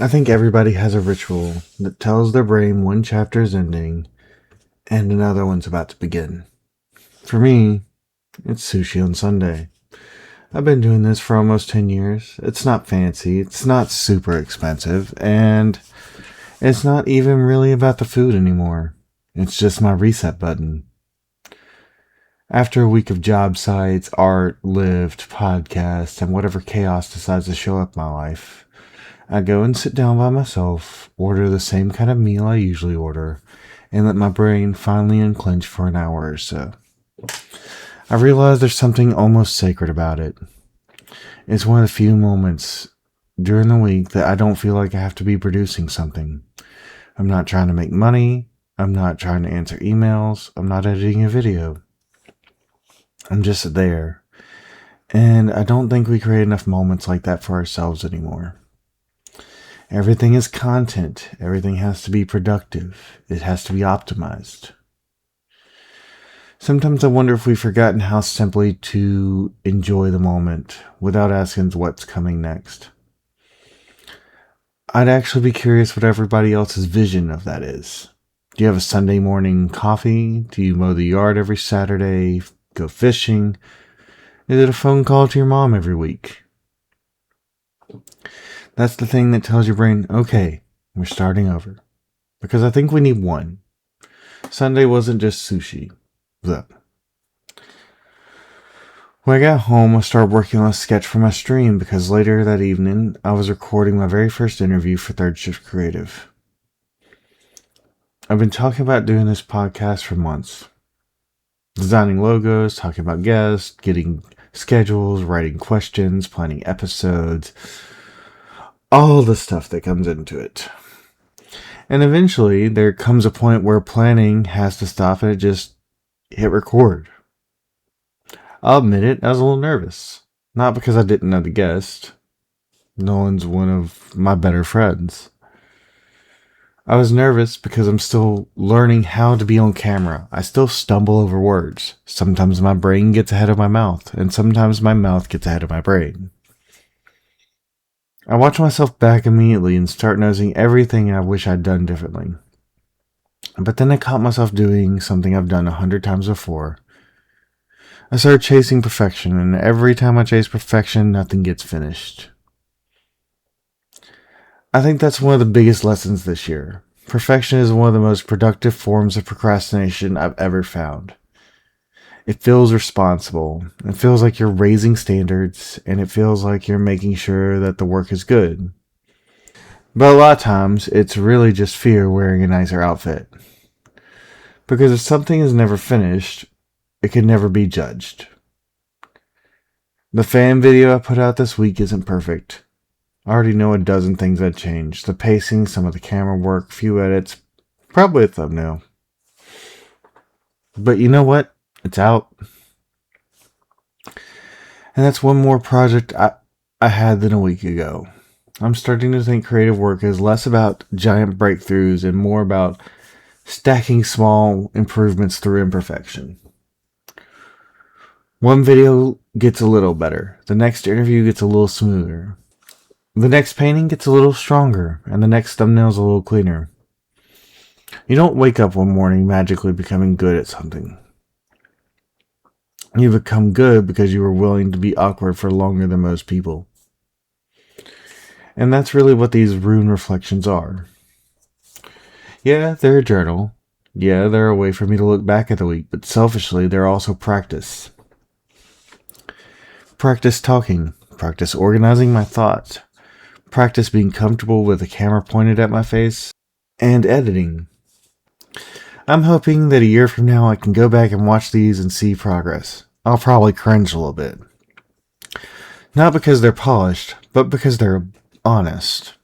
I think everybody has a ritual that tells their brain one chapter is ending and another one's about to begin. For me, it's sushi on Sunday. I've been doing this for almost 10 years. It's not fancy, it's not super expensive, and it's not even really about the food anymore. It's just my reset button. After a week of job sites, art, Lyft, podcasts, and whatever chaos decides to show up in my life, I go and sit down by myself, order the same kind of meal I usually order, and let my brain finally unclench for an hour or so. I realize there's something almost sacred about it. It's one of the few moments during the week that I don't feel like I have to be producing something. I'm not trying to make money. I'm not trying to answer emails. I'm not editing a video. I'm just there. And I don't think we create enough moments like that for ourselves anymore. Everything is content. Everything has to be productive. It has to be optimized. Sometimes I wonder if we've forgotten how simply to enjoy the moment without asking what's coming next. I'd actually be curious what everybody else's vision of that is. Do you have a Sunday morning coffee? Do you mow the yard every Saturday? Go fishing? Is it a phone call to your mom every week? That's the thing that tells your brain, okay, we're starting over. Because I think we need one. Sunday wasn't just sushi. Look. When I got home, I started working on a sketch for my stream because later that evening, I was recording my very first interview for Third Shift Creative. I've been talking about doing this podcast for months. Designing logos, talking about guests, getting schedules, writing questions, planning episodes, all the stuff that comes into it. And eventually, there comes a point where planning has to stop and it just hit record. I'll admit it, I was a little nervous. Not because I didn't know the guest. Nolan's one of my better friends. I was nervous because I'm still learning how to be on camera. I still stumble over words. Sometimes my brain gets ahead of my mouth, and sometimes my mouth gets ahead of my brain. I watch myself back immediately and start noticing everything I wish I'd done differently. But then I caught myself doing something I've done 100 times before. I started chasing perfection, and every time I chase perfection, nothing gets finished. I think that's one of the biggest lessons this year. Perfection is one of the most productive forms of procrastination I've ever found. It feels responsible. It feels like you're raising standards, and it feels like you're making sure that the work is good. But a lot of times, it's really just fear wearing a nicer outfit. Because if something is never finished, it can never be judged. The fan video I put out this week isn't perfect. I already know a dozen things I'd change. The pacing, some of the camera work, few edits, probably a thumbnail. But you know what? It's out. And that's one more project I had than a week ago. I'm starting to think creative work is less about giant breakthroughs and more about stacking small improvements through imperfection. One video gets a little better. The next interview gets a little smoother. The next painting gets a little stronger, and the next thumbnail's a little cleaner. You don't wake up one morning magically becoming good at something. You become good because you were willing to be awkward for longer than most people. And that's really what these Rune Reflections are. Yeah, they're a journal. Yeah, they're a way for me to look back at the week, but selfishly, they're also practice. Practice talking. Practice organizing my thoughts. Practice being comfortable with a camera pointed at my face, and editing. I'm hoping that a year from now I can go back and watch these and see progress. I'll probably cringe a little bit. Not because they're polished, but because they're honest.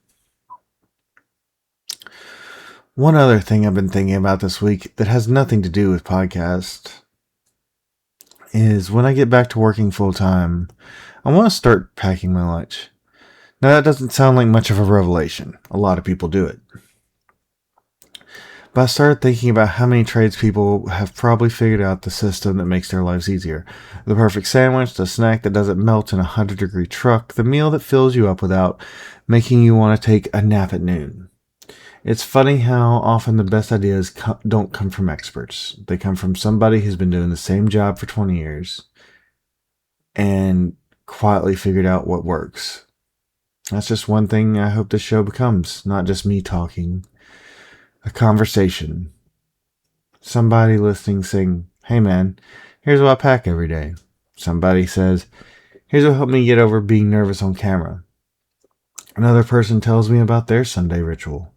One other thing I've been thinking about this week that has nothing to do with podcasts is when I get back to working full time, I want to start packing my lunch. Now, that doesn't sound like much of a revelation. A lot of people do it. But I started thinking about how many tradespeople have probably figured out the system that makes their lives easier. The perfect sandwich, the snack that doesn't melt in a 100-degree truck, the meal that fills you up without making you want to take a nap at noon. It's funny how often the best ideas don't come from experts. They come from somebody who's been doing the same job for 20 years and quietly figured out what works. That's just one thing I hope this show becomes. Not just me talking. A conversation. Somebody listening saying, hey man, here's what I pack every day. Somebody says, here's what helped me get over being nervous on camera. Another person tells me about their Sunday ritual.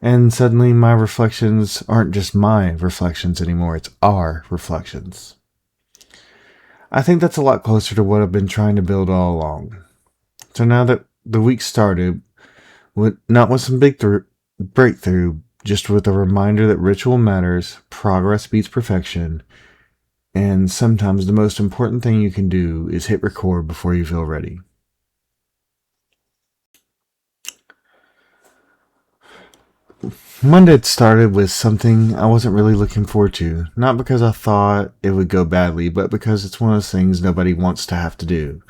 And suddenly my reflections aren't just my reflections anymore, it's our reflections. I think that's a lot closer to what I've been trying to build all along. So now that the week started, not with some big breakthrough, just with a reminder that ritual matters, progress beats perfection, and sometimes the most important thing you can do is hit record before you feel ready. Monday started with something I wasn't really looking forward to. Not because I thought it would go badly, but because it's one of those things nobody wants to have to do.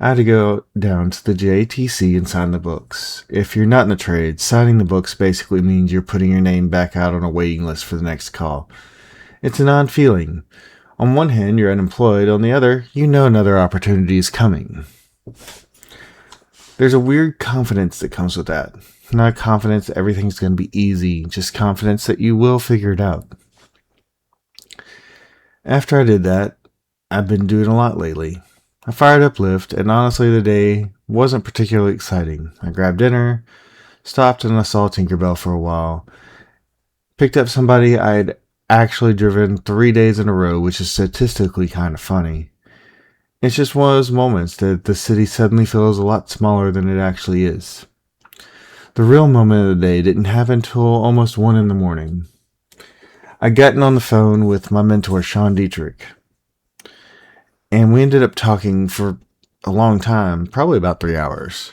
I had to go down to the JTC and sign the books. If you're not in the trade, signing the books basically means you're putting your name back out on a waiting list for the next call. It's an odd feeling. On one hand, you're unemployed. On the other, you know another opportunity is coming. There's a weird confidence that comes with that. Not confidence that everything's going to be easy, just confidence that you will figure it out. After I did that, I've been doing a lot lately. I fired up Lyft, and honestly the day wasn't particularly exciting. I grabbed dinner, stopped and I saw Tinkerbell for a while, picked up somebody I'd actually driven 3 days in a row, which is statistically kind of funny. It's just one of those moments that the city suddenly feels a lot smaller than it actually is. The real moment of the day didn't happen until almost 1 in the morning. I'd gotten on the phone with my mentor, Sean Dietrich, and we ended up talking for a long time, probably about 3 hours.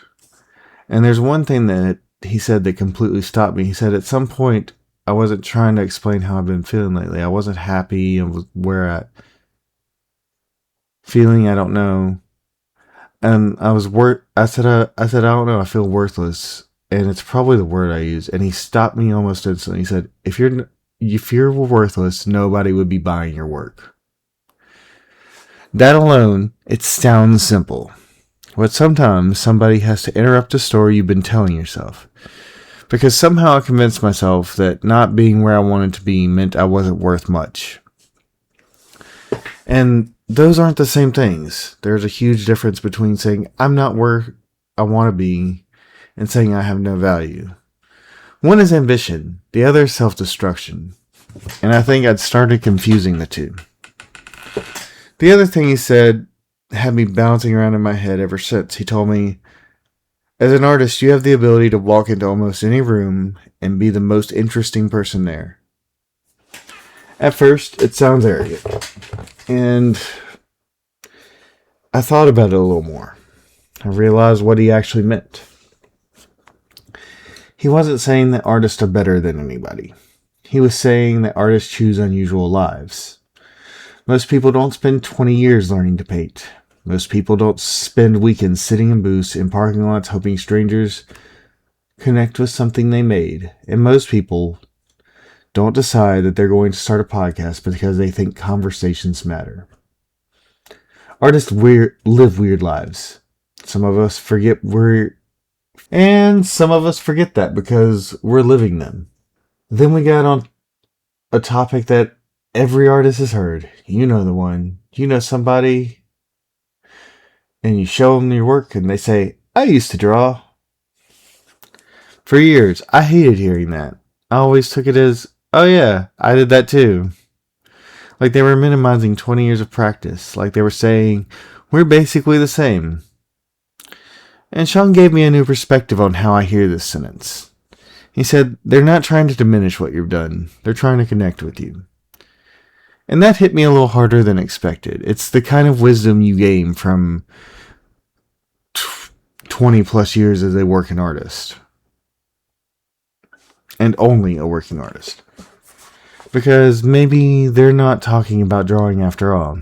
And there's one thing that he said that completely stopped me. He said at some point, I wasn't trying to explain how I've been feeling lately. I wasn't happy and was where at. Feeling I don't know. And I was I said I don't know, I feel worthless. And it's probably the word I use. And he stopped me almost instantly. He said, if you're worthless, nobody would be buying your work. That alone, it sounds simple. But sometimes somebody has to interrupt a story you've been telling yourself. Because somehow I convinced myself that not being where I wanted to be meant I wasn't worth much. And those aren't the same things. There's a huge difference between saying I'm not where I want to be and saying I have no value. One is ambition, the other is self-destruction. And I think I'd started confusing the two. The other thing he said had me bouncing around in my head ever since. He told me, as an artist, you have the ability to walk into almost any room and be the most interesting person there. At first, it sounds arrogant. And I thought about it a little more. I realized what he actually meant. He wasn't saying that artists are better than anybody. He was saying that artists choose unusual lives. Most people don't spend 20 years learning to paint. Most people don't spend weekends sitting in booths in parking lots hoping strangers connect with something they made. And most people don't decide that they're going to start a podcast because they think conversations matter. Artists live weird lives. Some of us forget that because we're living them. Then we got on a topic that every artist has heard. You know the one. You know somebody, and you show them your work, and they say, I used to draw. For years, I hated hearing that. I always took it as, oh yeah, I did that too. Like they were minimizing 20 years of practice. Like they were saying, we're basically the same. And Sean gave me a new perspective on how I hear this sentence. He said, they're not trying to diminish what you've done. They're trying to connect with you. And that hit me a little harder than expected. It's the kind of wisdom you gain from 20 plus years as a working artist. and only a working artist. Because maybe they're not talking about drawing after all.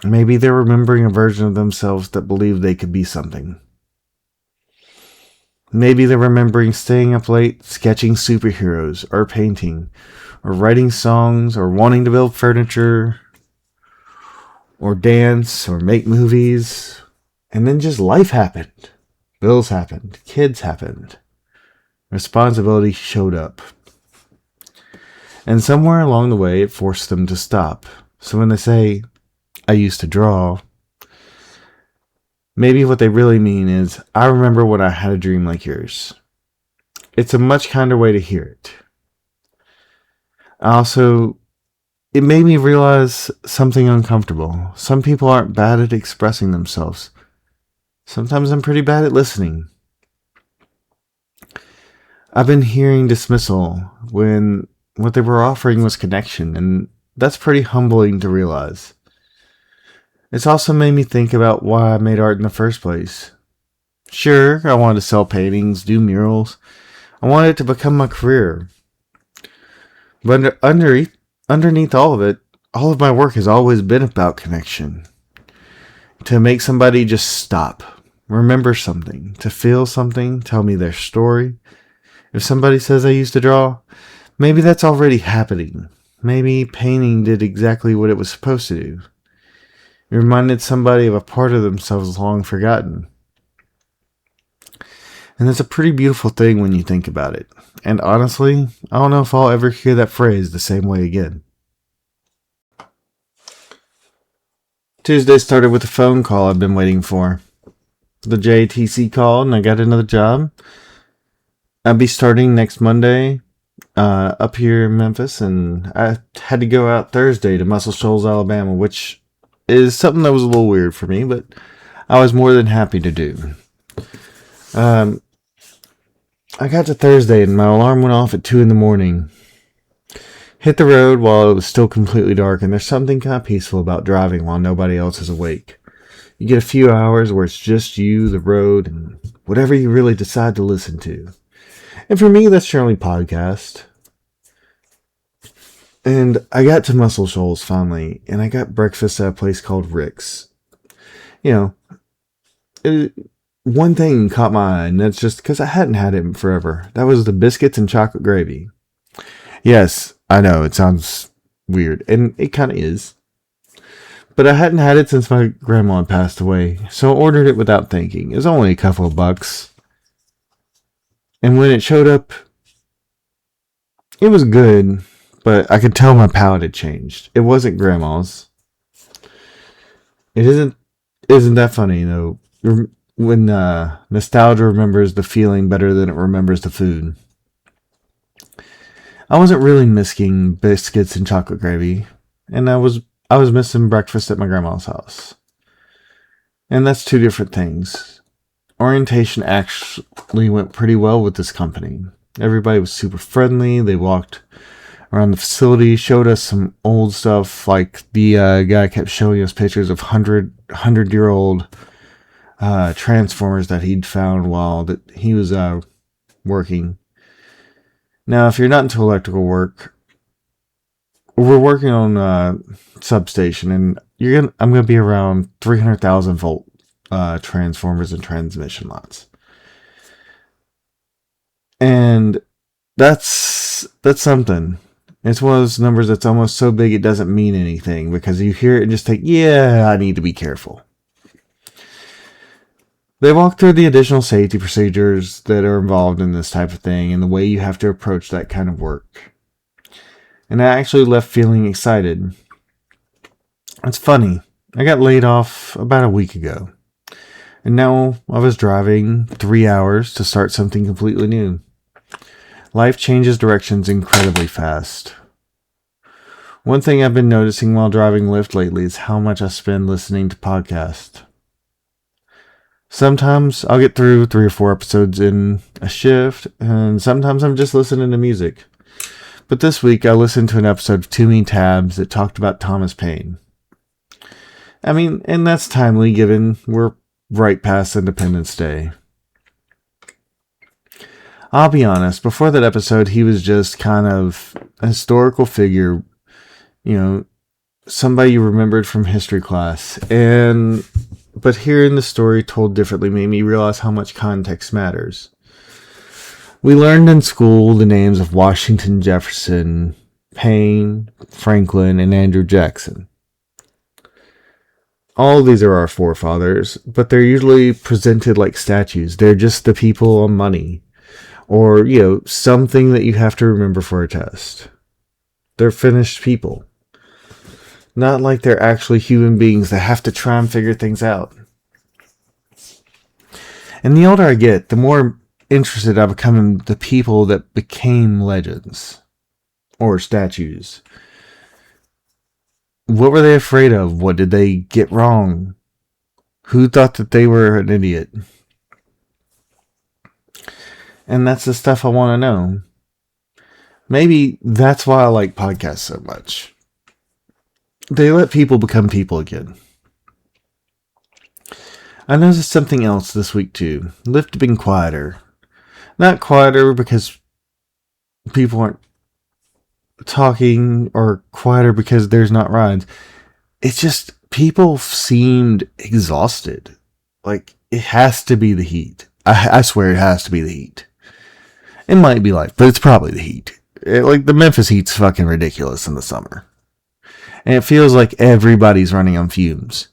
Maybe they're remembering a version of themselves that believed they could be something. Maybe they're remembering staying up late, sketching superheroes, or painting, or writing songs, or wanting to build furniture, or dance, or make movies. And then just life happened. Bills happened. Kids happened. Responsibility showed up. And somewhere along the way, it forced them to stop. So when they say, I used to draw, maybe what they really mean is, I remember when I had a dream like yours. It's a much kinder way to hear it. It made me realize something uncomfortable. Some people aren't bad at expressing themselves. Sometimes I'm pretty bad at listening. I've been hearing dismissal when what they were offering was connection, and that's pretty humbling to realize. It's also made me think about why I made art in the first place. Sure, I wanted to sell paintings, do murals. I wanted it to become my career. But underneath all of it, all of my work has always been about connection. To make somebody just stop, remember something, to feel something, tell me their story. If somebody says I used to draw, maybe that's already happening. Maybe painting did exactly what it was supposed to do. It reminded somebody of a part of themselves long forgotten. And that's a pretty beautiful thing when you think about it. And honestly, I don't know if I'll ever hear that phrase the same way again. Tuesday started with a phone call I've been waiting for. The JTC called and I got another job. I'll be starting next Monday up here in Memphis, and I had to go out Thursday to Muscle Shoals, Alabama, which is something that was a little weird for me, but I was more than happy to do. I got to Thursday and my alarm went off at 2 in the morning. Hit the road while it was still completely dark, and there's something kind of peaceful about driving while nobody else is awake. You get a few hours where it's just you, the road, and whatever you really decide to listen to. And for me, that's generally podcast. And I got to Muscle Shoals finally, and I got breakfast at a place called Rick's. You know, one thing caught my eye, and that's just because I hadn't had it in forever. That was the biscuits and chocolate gravy. Yes, I know, it sounds weird, and it kind of is. But I hadn't had it since my grandma had passed away, so I ordered it without thinking. It was only a couple of bucks. And when it showed up, it was good, but I could tell my palate had changed. It wasn't grandma's. It isn't that funny, though, when nostalgia remembers the feeling better than it remembers the food. I wasn't really missing biscuits and chocolate gravy, and I was missing breakfast at my grandma's house. And that's two different things. Orientation actually went pretty well with this company. Everybody was super friendly. They walked around the facility, showed us some old stuff, like the guy kept showing us pictures of 100-year-old transformers that he'd found while he was working. Now, if you're not into electrical work, we're working on a substation, and I'm gonna be around 300,000 volt transformers and transmission lots, and that's something. It's one of those numbers that's almost so big it doesn't mean anything, because you hear it and just think, yeah, I need to be careful. They walk through the additional safety procedures that are involved in this type of thing and the way you have to approach that kind of work. And I actually left feeling excited. It's funny. I got laid off about a week ago. And now I was driving 3 hours to start something completely new. Life changes directions incredibly fast. One thing I've been noticing while driving Lyft lately is how much I spend listening to podcasts. Sometimes I'll get through 3 or 4 episodes in a shift, and sometimes I'm just listening to music. But this week I listened to an episode of Too Many Tabs that talked about Thomas Paine. I mean, and that's timely given we're right past Independence Day. I I'll be honest, before that episode, he was just kind of a historical figure, somebody you remembered from history class. But hearing the story told differently made me realize how much context matters. We learned in school the names of Washington, Jefferson, Payne, Franklin, and Andrew Jackson. All of these are our forefathers, but they're usually presented like statues. They're just the people on money, or, something that you have to remember for a test. They're finished people. Not like they're actually human beings that have to try and figure things out. And the older I get, the more interested I become in the people that became legends or statues. What were they afraid of? What did they get wrong? Who thought that they were an idiot? And that's the stuff I want to know. Maybe that's why I like podcasts so much. They let people become people again. I noticed something else this week too. Lyft had been quieter. Not quieter because people aren't talking, or quieter because there's not rides. It's just people seemed exhausted. Like, it has to be the heat. I swear it has to be the heat. It might be light, but it's probably the heat. The Memphis heat's fucking ridiculous in the summer. And it feels like everybody's running on fumes.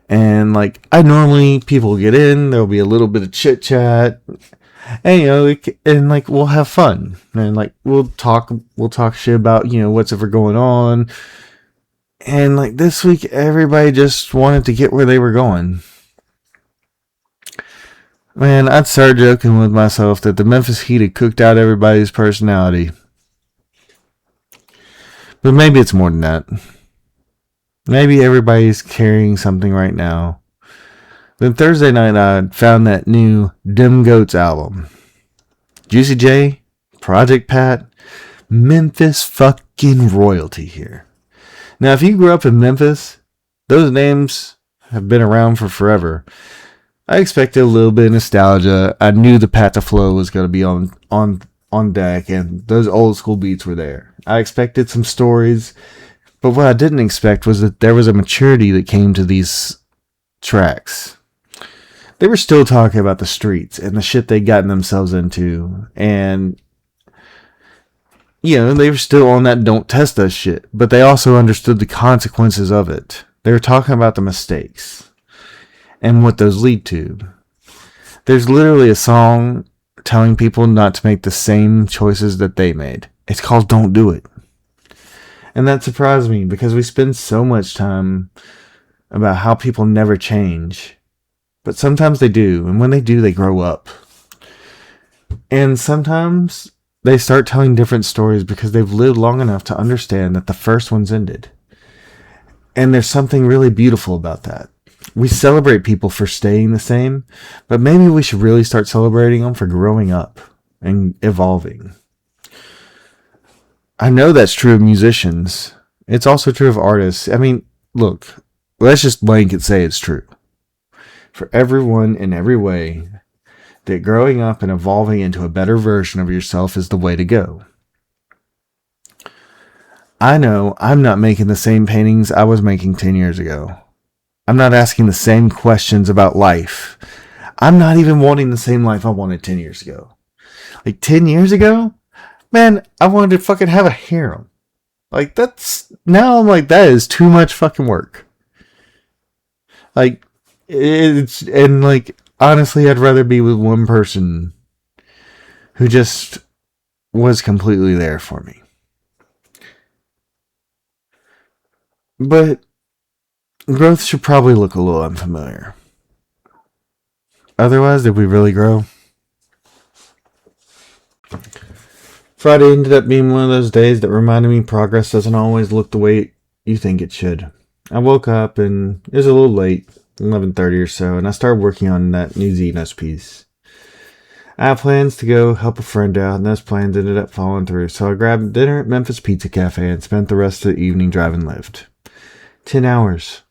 And people get in, there'll be a little bit of chit chat, and we'll have fun, and we'll talk shit about what's ever going on. And this week, everybody just wanted to get where they were going. Man, I'd start joking with myself that the Memphis heat had cooked out everybody's personality. But maybe it's more than that. Maybe everybody's carrying something right now. Then Thursday night, I found that new Dem Goats album. Juicy J, Project Pat, Memphis fucking royalty here. Now, if you grew up in Memphis, those names have been around for forever. I expected a little bit of nostalgia. I knew the Pat the Flow was going to be on deck, and those old school beats were there. I expected some stories. But what I didn't expect was that there was a maturity that came to these tracks. They were still talking about the streets and the shit they'd gotten themselves into. And, they were still on that don't test us shit. But they also understood the consequences of it. They were talking about the mistakes and what those lead to. There's literally a song telling people not to make the same choices that they made. It's called Don't Do It. And that surprised me because we spend so much time about how people never change. But sometimes they do. And when they do, they grow up. And sometimes they start telling different stories because they've lived long enough to understand that the first one's ended. And there's something really beautiful about that. We celebrate people for staying the same, but maybe we should really start celebrating them for growing up and evolving. I know that's true of musicians. It's also true of artists. I mean, look, let's just blanket say it's true. For everyone in every way, that growing up and evolving into a better version of yourself is the way to go. I know I'm not making the same paintings I was making 10 years ago. I'm not asking the same questions about life. I'm not even wanting the same life I wanted 10 years ago. 10 years ago? Man, I wanted to fucking have a harem. Now I'm like, that is too much fucking work. Honestly, I'd rather be with one person who just was completely there for me. But growth should probably look a little unfamiliar. Otherwise, did we really grow? Friday ended up being one of those days that reminded me progress doesn't always look the way you think it should. I woke up and it was a little late, 11:30 or so, and I started working on that new Xenos piece. I had plans to go help a friend out, and those plans ended up falling through, so I grabbed dinner at Memphis Pizza Cafe and spent the rest of the evening driving Lyft. 10 hours.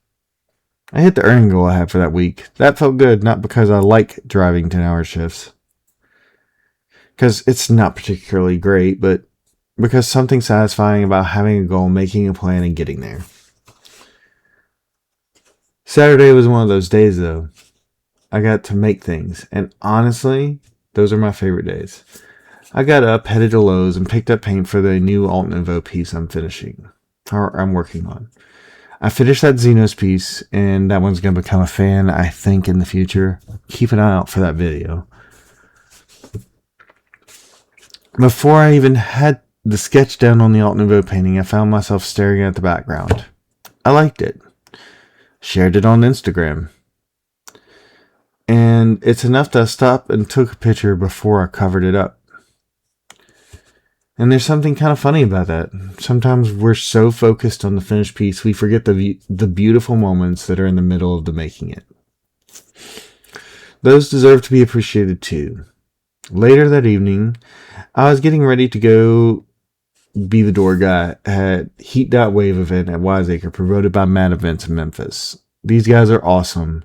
I hit the earning goal I had for that week. That felt good, not because I like driving 10-hour shifts. because it's not particularly great, but because something satisfying about having a goal, making a plan, and getting there. Saturday was one of those days, though. I got to make things, and honestly, those are my favorite days. I got up, headed to Lowe's, and picked up paint for the new Alt Nouveau piece I'm working on. I finished that Xenos piece, and that one's going to become a fan, I think, in the future. Keep an eye out for that video. Before I even had the sketch down on the Alt Nouveau painting, I found myself staring at the background. I liked it. Shared it on Instagram. And it's enough that I stopped and took a picture before I covered it up. And there's something kind of funny about that. Sometimes we're so focused on the finished piece, we forget the beautiful moments that are in the middle of the making it. Those deserve to be appreciated too. Later that evening, I was getting ready to go be the door guy at Heat.Wave event at Wiseacre, promoted by Mad Events in Memphis. These guys are awesome.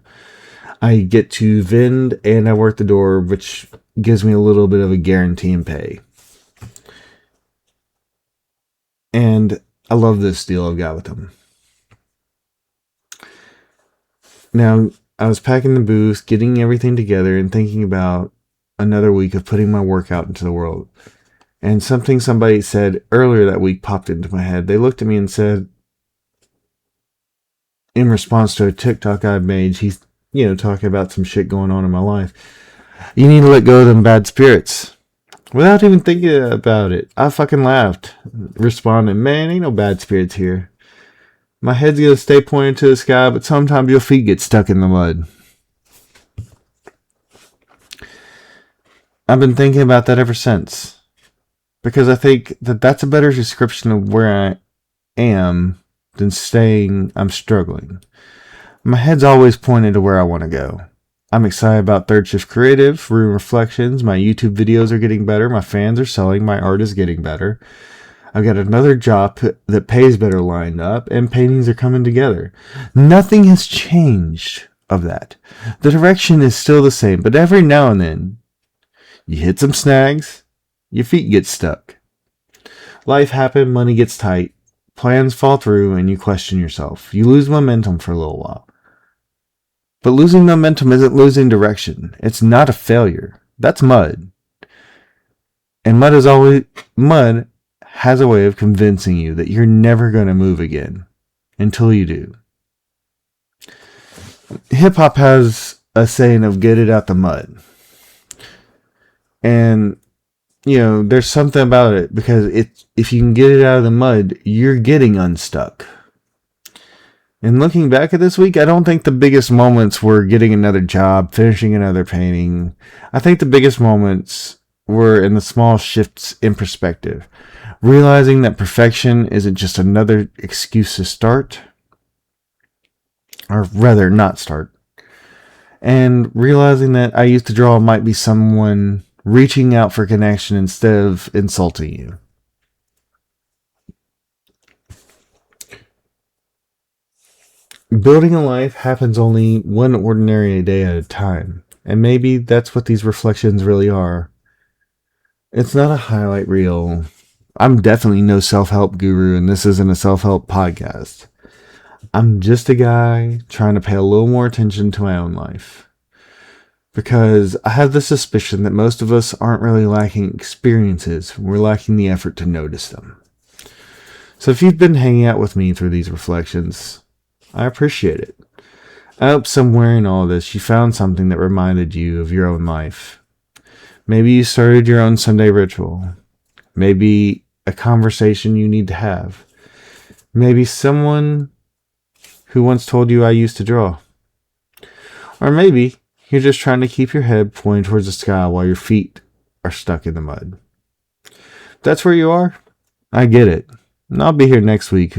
I get to vend and I work the door, which gives me a little bit of a guarantee in pay. And I love this deal I've got with them. Now, I was packing the booth, getting everything together, and thinking about another week of putting my work out into the world. And something somebody said earlier that week popped into my head. They looked at me and said, in response to a TikTok I made, he's, talking about some shit going on in my life. You need to let go of them bad spirits. Without even thinking about it, I fucking laughed, responding, man, ain't no bad spirits here. My head's gonna stay pointed to the sky, but sometimes your feet get stuck in the mud. I've been thinking about that ever since. Because I think that that's a better description of where I am than saying I'm struggling. My head's always pointed to where I want to go. I'm excited about Third Shift Creative, Rune Reflections. My YouTube videos are getting better. My fans are selling. My art is getting better. I've got another job that pays better lined up, and paintings are coming together. Nothing has changed of that. The direction is still the same, but every now and then, you hit some snags, your feet get stuck. Life happens, money gets tight, plans fall through, and you question yourself. You lose momentum for a little while. But losing momentum isn't losing direction. It's not a failure. That's mud. And mud has a way of convincing you that you're never going to move again until you do. Hip hop has a saying of get it out the mud. And, there's something about it because if you can get it out of the mud, you're getting unstuck. And looking back at this week, I don't think the biggest moments were getting another job, finishing another painting. I think the biggest moments were in the small shifts in perspective. Realizing that perfection isn't just another excuse to start, or rather not start. And realizing that I used to draw might be someone reaching out for connection instead of insulting you. Building a life happens only one ordinary day at a time, and maybe that's what these reflections really are. It's not a highlight reel. I'm definitely no self-help guru, and this isn't a self-help podcast. I'm just a guy trying to pay a little more attention to my own life. Because I have the suspicion that most of us aren't really lacking experiences, we're lacking the effort to notice them. So if you've been hanging out with me through these reflections, I appreciate it. I hope somewhere in all this you found something that reminded you of your own life. Maybe you started your own Sunday ritual. Maybe a conversation you need to have. Maybe someone who once told you I used to draw. Or maybe you're just trying to keep your head pointed towards the sky while your feet are stuck in the mud. If that's where you are, I get it. And I'll be here next week